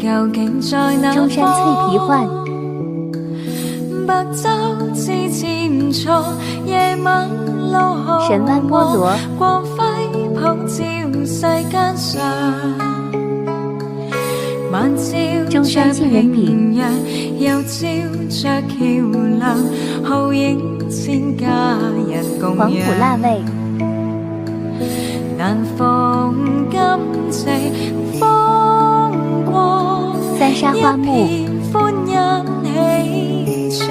究竟在哪中山脆皮浣，白晝自前錯，夜晚路河神灣菠蘿，光輝普照世間上，晚照中山杏仁餅，平陽，又照着橋梁，浩映千家人共黃埔養。臘味，難逢今夕風光，三沙花木，一片歡欣喜唱，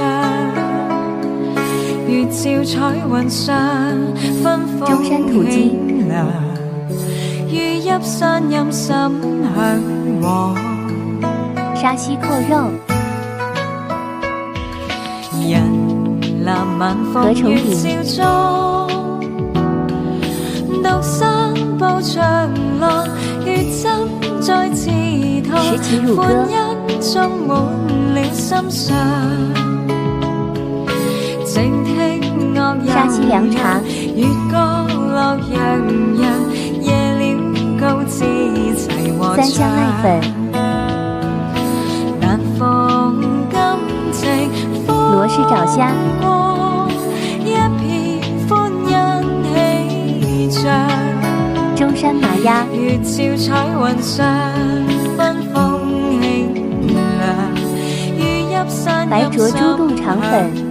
如照彩雲上，芬芳中山土雞，清涼，如入山陰心向往。沙溪扣肉，人藍晚風月照中，獨山步長廊，月針在刺痛，石岐乳鴿，歡欣充滿了心上。靜聽樂悠沙溪涼茶，月角落洋洋，夜了高知齊和三香瀨粉，難逢今夕羅氏爪蝦，光，一片歡欣喜唱，中山麻鴨，如照彩雲上，芬風清涼，如入山白灼豬肚腸粉。